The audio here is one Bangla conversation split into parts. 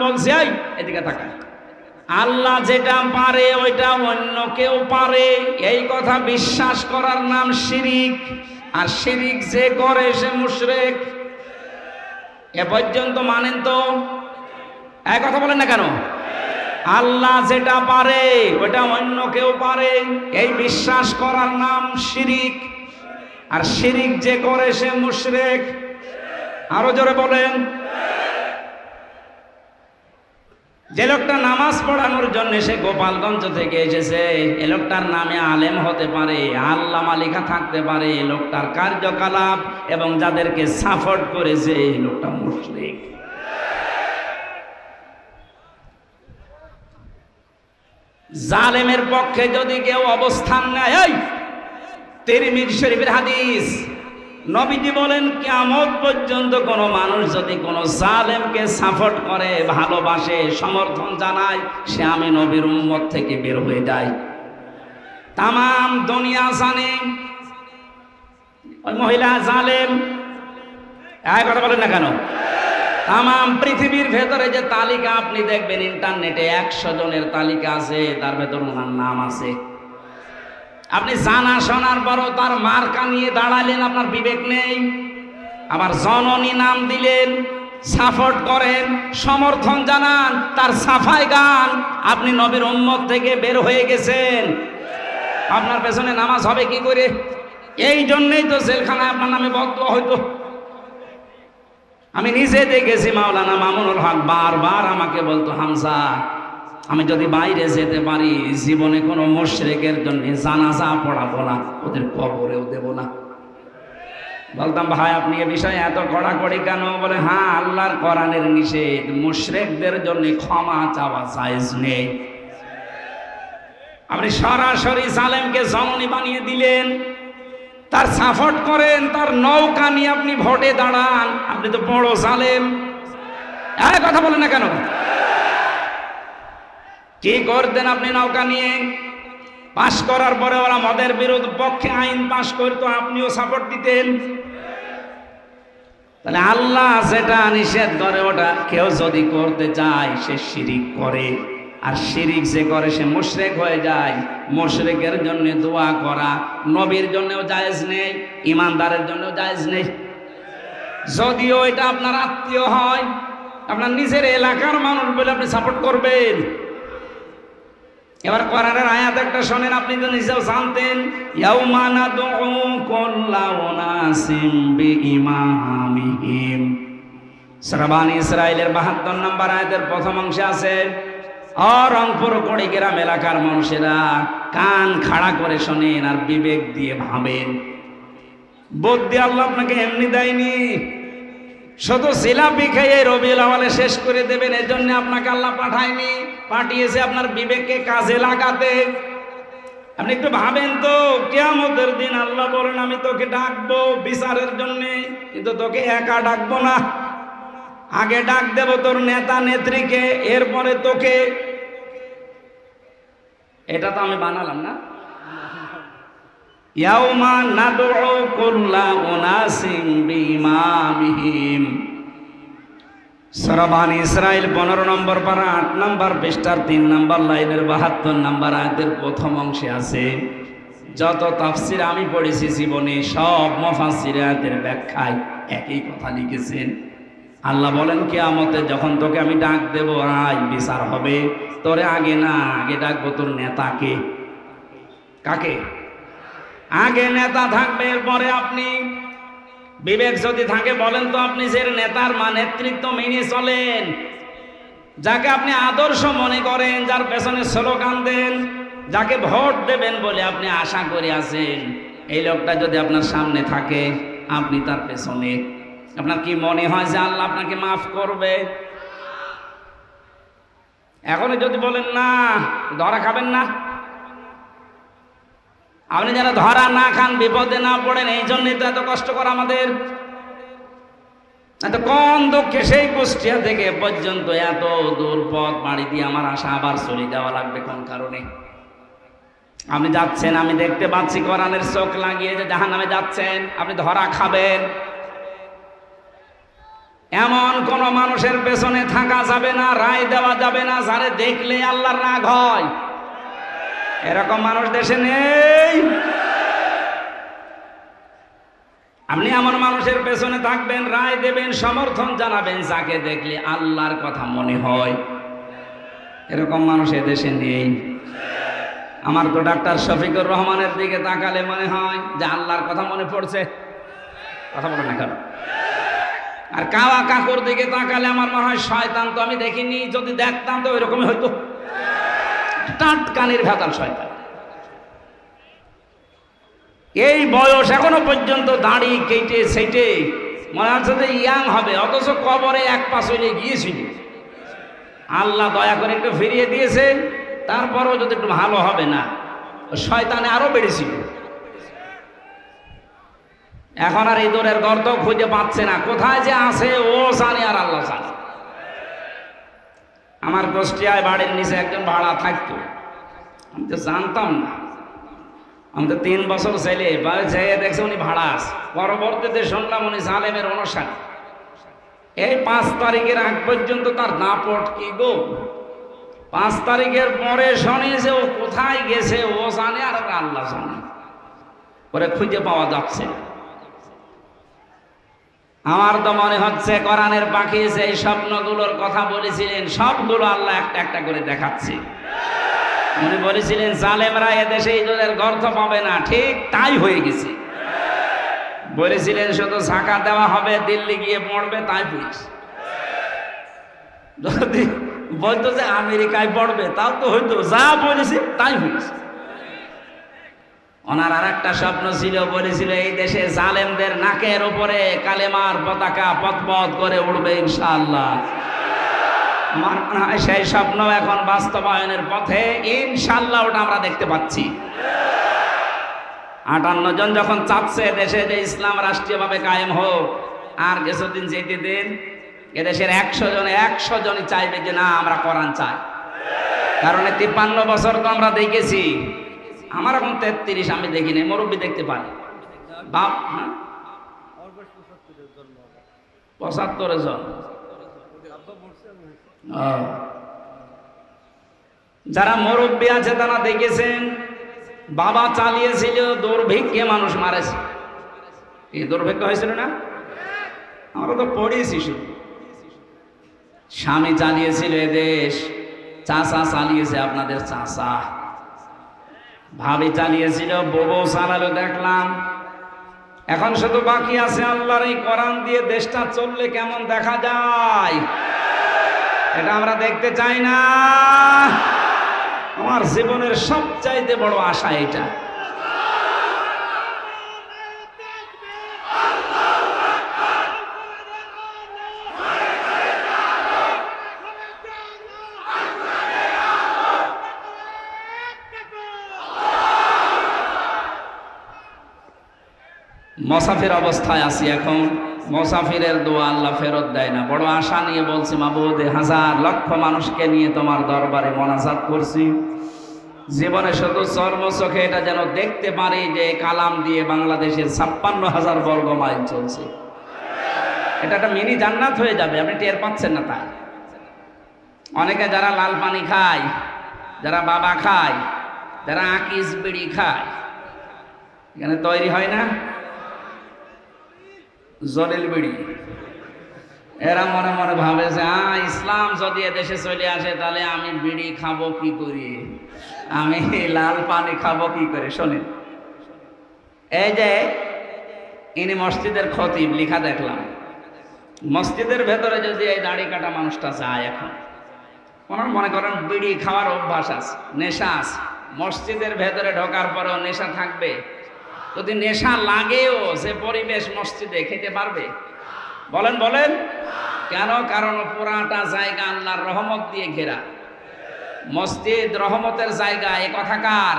বলছে, এই এদিকে তাকায়, আল্লাহ যেটা পারে ওইটা অন্য কেউ পারে, এই কথা বিশ্বাস করার নাম শিরিক। আর শিরিক যে করে সে মুশরিক। এ পর্যন্ত মানেন তো? এই কথা বলেন না কেন? আল্লাহ যেটা পারে ওটা অন্য কেউ পারে, এই বিশ্বাস করার নাম শিরিক। আর শিরিক যে করে সে মুশরিক। আরো জোরে বলেন। যে লোকটা নামাজ পড়ানোর জন্য সে গোপালগঞ্জ থেকে এসেছে, এ লোকটার নামে আলেম হতে পারে, আল্লামা লেখা থাকতে পারে, এই লোকটার কার্যকলাপ এবং যাদেরকে সাপোর্ট করেছে এই লোকটা মুশরিক। জালেমের পক্ষে যদি কেউ অবস্থান নেয়, এই তিরমিজি শরীফের হাদিস, নবীজি বলেন কিয়ামত পর্যন্ত কোন মানুষ যদি কোন জালেমকে সাপোর্ট করে, ভালোবাসে, সমর্থন জানায়, সে আমি নবীর উম্মত থেকে বের হয়ে যায়। তামাম দুনিয়া জানে ওই মহিলা জালেম। এই কথা বলেন না কেন? তামাম পৃথিবীর ভেতরে যে তালিকা আপনি দেখবেন ইন্টারনেটে, 100 জনের তালিকা আছে, তার ভেতর ওনার নাম আছে। আপনি জানা শোনার পরও তার মার্কা নিয়ে দাঁড়ালেন, আপনার বিবেক নেই। আবার জননী নাম দিলেন, সাপোর্ট করেন, সমর্থন জানান, তার সাফাই গান, আপনি নবীর উম্মত থেকে বের হয়ে গেছেন। আপনার পেছনে নামাজ হবে কি করে? এই জন্যই তো জেলখানায় আপনার নামে বদদোয়া হইতো। আমি নিজে দেখেছি, মাওলানা মামুনুল হক বারবার আমাকে বলতো, হামজা আমি যদি বাইরে যেতে পারি জীবনে কোনো মুশরিকের জন্য জানাজা পড়াবো না, ওদের কবরেও দেব না। বলতাম, ভাই আপনি এ বিষয়ে এত কড়াকড়ি কেন? বলে, হ্যাঁ আল্লাহর কোরআনের নিষেধ, মুশরিকদের জন্য ক্ষমা চাওয়া জায়েজ নেই। আপনি সরাসরি জালেমকে জননী বানিয়ে দিলেন, তার সাপোর্ট করেন, তার নৌকা নিয়ে আপনি ভোটে দাঁড়ান, আপনি তো বড় জালেম। এই কথা বলেন না কেন? কি করতেন আপনি নৌকা নিয়ে? পাশ করার পরে ওরা মদের বিরোধ পক্ষে আইন পাশ করতো, আপনিও সাপোর্ট দিতেন। তাহলে আল্লাহ যেটা নিষেধ করে ওটা কেউ যদি করতে চায় সে শিরিক করে। আর শিরিক যে করে সে মুশরিক হয়ে যায়। মুশরিকের জন্য দোয়া করা নবীর জন্যও জায়েজ নেই, ইমানদারের জন্যও জায়েজ নেই। যদিও এটা আপনার আত্মীয় হয়, আপনার নিজের এলাকার মানুষ বলে আপনি সাপোর্ট করবেন। এবার কোরআনের আয়াত একটা শোনেন, আপনি তো নিজেও জানতেন, ইয়াউমা নাদউ কুল্লা উনাসিম বিইমামিহিম। সূরা বানী ইসরাঈলের ৭২ নম্বর আয়াতের প্রথম অংশে আছে, রংপুর কুড়িগ্রাম এলাকার মানুষেরা কান খাড়া করে শোনেন আর বিবেক দিয়ে ভাবেন। বুদ্ধি আল্লাহ আপনাকে এমনি দেয়নি, শুধু জিলাপি খেয়ে রবিউল আউয়ালে শেষ করে দেবেন এজন্য আপনাকে আল্লাহ পাঠায়নি, পাঠিয়েছে আপনার বিবেককে কাজে লাগাতে। আপনি একটু ভাবেন তো, কিয়ামতের দিন আল্লাহ বলেন আমি তোকে ডাকবো বিচারের জন্য, কিন্তু তোকে একা ডাকবো না, আগে ডাক দেব তোর নেতা নেত্রীকে, এরপরে তোকে। এটা তো আমি বানালাম না। ইয়াউমা নাদউ কুল্লা উনাসিম বিইমামিহিম। সূরা বানী ইসরাঈল 15 নম্বর পারা 8 নম্বর পৃষ্ঠার 3 নম্বর লাইনের 72 নম্বর আয়াতের প্রথম অংশে আছে। যত তাফসীর আমি পড়েছি জীবনে, সব মুফাসসির আয়াতের ব্যাখ্যায় একই কথা লিখেছেন। আল্লাহ বলেন কিয়ামতে যখন তোকে আমি ডাক দেব, আয় বিচার হবে, তোরে আগে না, আগে ডাকবো তোর নেতাকে। কাকে? আগে নেতা থাকবে, এরপরে আপনি। বিবেক যদি থাকে বলেন তো, আপনি যে নেতার নেতৃত্ব মেনে চলেন, যাকে আপনি আদর্শ মনে করেন, যার পেছনে স্লোগান দেন, যাকে ভোট দেবেন বলে আপনি আশা করে আছেন, এই লোকটা যদি আপনার সামনে থাকে, আপনি তার পেছনে, আপনার কি মনে হয় যে আল্লাহ আপনাকে মাফ করবে? এখন যদি বলেন না, ধরা খাবেন না। আপনি যেন ধরা না খান, বিপদে না পড়েন, এই জন্যই তো এত কষ্ট করা আমাদের। এত কোন দুঃখে সেই কুষ্টিয়া থেকে পর্যন্ত এত দূর পথ বাড়ি দিয়ে আমার আশা আবার চলে যাওয়া লাগবে কোন কারণে? আপনি যাচ্ছেন, আমি দেখতে পাচ্ছি কোরআনের চোখ লাগিয়ে যে জাহান্নামে যাচ্ছেন, আপনি ধরা খাবেন। এমন কোন মানুষের পেছনে থাকা যাবে না, রায় দেওয়া যাবে না যারে দেখলে আল্লাহর রাগ হয়। এরকম মানুষ দেশে নেই। আপনি এমন মানুষের পেছনে থাকবেন, রায় দেবেন, সমর্থন জানাবেন যাকে দেখলে আল্লাহর কথা মনে হয়। এরকম মানুষ এদেশে নেই। আমার তো ডাক্তার শফিকুর রহমানের দিকে তাকালে মনে হয় যে আল্লাহর কথা মনে পড়ছে। কথা বলে না কেন? আর কাওয়া কাকুর দিকে তাকালে আমার মনে হয় শয়তান তো আমি দেখিনি, যদি দেখতাম তো ওইরকমই হয়তো। টাটকানির ভেতাল শয়তান। এই বয়স এখনো পর্যন্ত দাড়ি কেটে সেটে মনে হচ্ছে যে ইয়াং হবে, অথচ কবরে এক পা চলে গিয়েছিল। আল্লাহ দয়া করে একটু ফিরিয়ে দিয়েছে, তারপরেও যদি একটু ভালো হবে না, শয়তানে আরো বেড়েছিল। এখন আর ইঁদুরের গর্ত খুঁজে পাচ্ছে না, কোথায় যে আছে ও জানে আর আল্লাহ জানে। আমার কুষ্টিয়ায় বাড়ির নিচে একজন ভাড়া থাকতো, আমি তো জানতাম না। আমি তো 3 বছর ছেলে যেয়ে দেখছি উনি ভাড়া আছে। পরবর্তীতে শুনলাম উনি জালেমের অনুসারী। এই 5 তারিখের আগ পর্যন্ত তার দাপট কি গো। 5 তারিখের পরে শুনি যে ও কোথায় গেছে ও জানে আর আল্লাহ জানে, ওরে খুঁজে পাওয়া যাচ্ছে। আমার তো মনে হচ্ছে কোরআনের পাখি যে স্বপ্নগুলোর কথা বলেছিলেন সবগুলো আল্লাহ একটা একটা করে দেখাচ্ছে। উনি বলেছিলেন জালেমরা এদেশে ইঁদুরের গর্ত পাবে না, ঠিক তাই হয়ে গেছে। বলেছিলেন শুধু ঝাঁকা দেওয়া হবে, দিল্লি গিয়ে পড়বে, তাই বুঝছি। যদি বলতো যে আমেরিকায় পড়বে তাও তো হইতো, যা বলেছে তাই হয়েছে। ওনার আর একটা স্বপ্ন ছিল, বলেছিল এই দেশে জালেমদের নাকের উপরে কালেমার পতাকা পথ করে উঠবে ইনশাআল্লাহ। আমার মনে হয় সেই স্বপ্ন এখন বাস্তবায়নের পথে ইনশাআল্লাহ, ওটা আমরা দেখতে পাচ্ছি। 58 জন যখন চাচ্ছে দেশে যে ইসলাম রাষ্ট্রীয়ভাবে কায়েম হোক, আর কিছুদিন যেতে দিন, এদেশের 100 জনই চাইবে যে না আমরা কোরআন চাই। কারণ 53 বছর তো আমরা দেখেছি। আমার এখন 33, আমি দেখিনি, মুরব্বী দেখতে পারি। বাপ 75 জন। যারা মুরব্বী আছে তারা দেখেছেন বাবা চালিয়েছিল, দুর্ভিক্ষে মানুষ মারেছে। এই দুর্ভিক্ষ হয়েছিল না? আমরা তো পড়িয়েছি শুধু। স্বামী চালিয়েছিল এদেশ, চাচা চালিয়েছে, আপনাদের চাচা, ভাবি চালিয়েছিল, বউ চালালো দেখলাম। এখন শুধু বাকি আছে আল্লাহর এই কোরআন দিয়ে দেশটা চললে কেমন দেখা যায়, এটা আমরা দেখতে চাই না। আমার জীবনের সবচাইতে বড় আশা এটা। মুসাফির অবস্থায় আছি এখন। মুসাফিরের দোয়া আল্লাহ ফেরত দেয় না। বড় আশা নিয়ে বলছি, মাবুদ 1000 লক্ষ মানুষকে নিয়ে তোমার দরবারে মোনাজাত করছি। জীবনে শুধু চর্ম চোখে এটা যেন দেখতে পারি যে কালাম দিয়ে বাংলাদেশের 56,000 বর্গ মাইল চলছে। এটা একটা মিনি জান্নাত হয়ে যাবে, আপনি টের পাচ্ছেন না তাই। অনেকে যারা লাল পানি খায়, যারা বাবা খায়, যারা আকিস বিড়ি খায়, এখানে তৈরি হয় না জলিল বিড়ি, এরা মনে মনে ভাবে যে ইসলাম যদি এদেশে চলে আসে তাহলে আমি বিড়ি খাবো কি করে, আমি লাল পানি খাবো কি করে। শোনেন, এই যে ইনি মসজিদের খতিব, লেখা দেখলাম মসজিদের ভেতরে যদি এই দাড়ি কাটা মানুষটা যায়, এখন ওনার মনে করেন বিড়ি খাওয়ার অভ্যাস আছে, নেশা আছে, মসজিদের ভেতরে ঢোকার পরেও নেশা থাকবে। যদি নেশা লাগেও সে পরিবেশ মসজিদে খেতে পারবে? বলেন বলেন কেন? কারণ পুরাটা জায়গা আল্লাহর রহমত দিয়ে ঘেরা। মসজিদ রহমতের জায়গা, এ কথাকার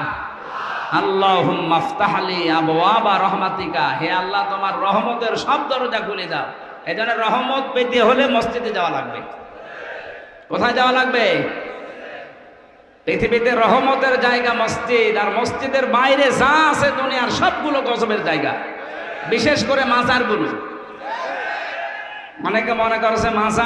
আল্লাহুম্মা আফতাহলি আবওয়াবা রহমাতিকা, হে আল্লাহ তোমার রহমতের সব দরজা খুলে দাও। এই জন্য রহমত পেতে হলে মসজিদে যাওয়া লাগবে। কোথায় যাওয়া লাগবে? পৃথিবীতে রহমতের জায়গা মসজিদ, আর মসজিদের বাইরে যা আছে দুনিয়ার সবগুলো গজবের জায়গা, বিশেষ করে মাজারগুলো। অনেকে মনে করছে মাছা